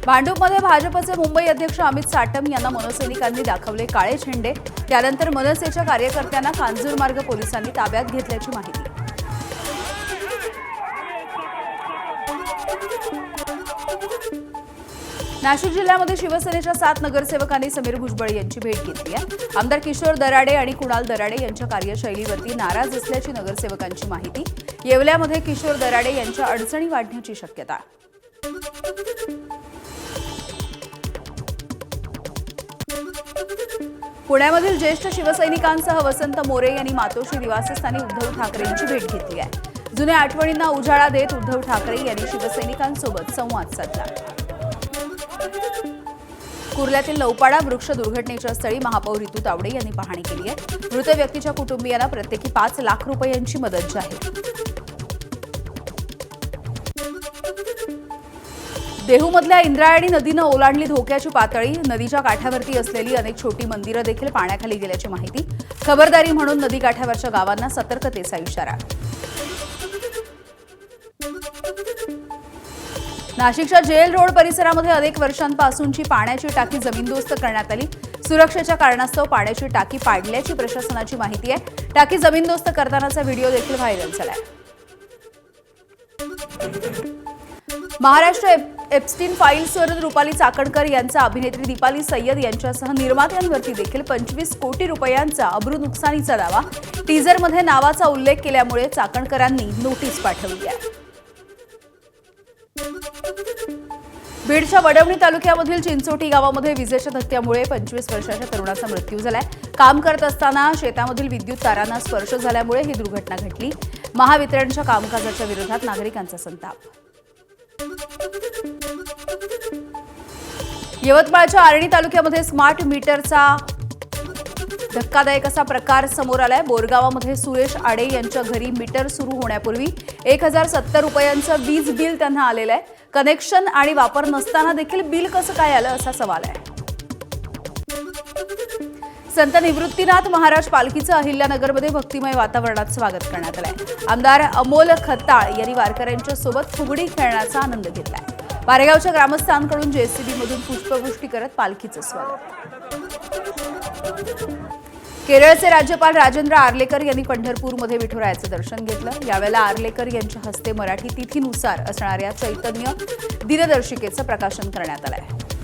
भांडूपमध्ये भाजपचे मुंबई अध्यक्ष अमित साटम यांना मनसैनिकांनी दाखवले काळे झेंडे। त्यानंतर मनसेच्या कार्यकर्त्यांना कांजूरमार्ग पोलिसांनी ताब्यात घेतल्याची माहिती। नाशिक जिल्ह्यामध्ये शिवसेनेच्या 7 नगरसेवकांनी समीर भुजबळ यांची भेट घेतली आहे। आमदार किशोर दराडे आणि कुणाल दराडे यांच्या कार्यशैलीवरती नाराज असल्याची नगरसेवकांची माहिती। येवल्यामध्ये किशोर दराडे यांच्या अडचणी वाढण्याची शक्यता। पुण्यामधील ज्येष्ठ शिवसैनिकांसह वसंत मोरे यांनी मातोश्री निवासस्थानी उद्धव ठाकरेंची भेट घेतली आहे। जुन्या आठवणींना उजाळा देत उद्धव ठाकरे यांनी शिवसैनिकांसोबत संवाद साधला। कुर्ल्यातील लौपाडा वृक्ष दुर्घटनेच्या स्थळी महापौर ऋतू तावडे यांनी पाहणी केली आहे। मृत व्यक्तीच्या कुटुंबियांना प्रत्येकी 5 लाख रुपयांची मदत जाहीर। देहूमधल्या इंद्रायणी नदीनं ओलांडली धोक्याची पातळी। नदीच्या काठावरती असलेली अनेक छोटी मंदिरं देखील पाण्याखाली गेल्याची माहिती। खबरदारी म्हणून नदी काठावरच्या गावांना सतर्कतेचा इशारा। नाशिकच्या जेल रोड परिसरामध्ये अनेक वर्षांपासूनची पाण्याची टाकी जमीनदोस्त करण्यात आली। सुरक्षेच्या कारणास्तव पाण्याची टाकी पाडल्याची प्रशासनाची माहिती आहे। टाकी जमीनदोस्त करतानाचा व्हिडिओ देखील व्हायरल झालाय। महाराष्ट्र एप्स्टीन फाईल्सवरून रुपाली चाकणकर यांचा अभिनेत्री दीपाली सय्यद यांच्यासह निर्मात्यांवरती देखील 25 कोटी रुपयांचा अब्रू नुकसानीचा दावा। टीझरमध्ये नावाचा उल्लेख केल्यामुळे चाकणकरांनी नोटीस पाठवली आहे। बीडच्या वडवणी तालुक्यामधील चिंचोटी गावामध्ये विजेच्या धक्क्यामुळे 25 वर्षाच्या तरुणाचा मृत्यू झालाय। काम करत असताना शेतामधील विद्युत तारांना स्पर्श झाल्यामुळे ही दुर्घटना घडली। महावितरणच्या कामकाजाच्या विरोधात नागरिकांचा संताप। यवतमाळच्या आर्णी तालुक्यामध्ये स्मार्ट मीटरचा धक्कादायक असा प्रकार समोर आलाय। बोरगावामध्ये सुरेश आडे यांच्या घरी मीटर सुरू होण्यापूर्वी 1070 रुपयांचं वीज बिल त्यांना आलेलं आहे। कनेक्शन आणि वापर नसताना देखील बिल कसं काय आलं असा सवाल आहे। संत निवृत्तीनाथ महाराज पालखीचं अहिल्यानगरमध्ये भक्तिमय वातावरणात स्वागत करण्यात आलंय। आमदार अमोल खत्ताळ यांनी वारकऱ्यांच्या सोबत फुगडी खेळण्याचा आनंद घेतलाय। पारेगावच्या ग्रामस्थांकडून जेसीबी मधून पुष्पवृष्टी करत पालखीचं स्वागत। केरळचे राज्यपाल राजेंद्र आर्लेकर यांनी पंढरपूरमध्ये विठुरायाचं दर्शन घेतलं। यावेळेला आर्लेकर यांच्या हस्ते मराठी तिथीनुसार असणाऱ्या चैतन्य दिनदर्शिकेचं प्रकाशन करण्यात आलंय।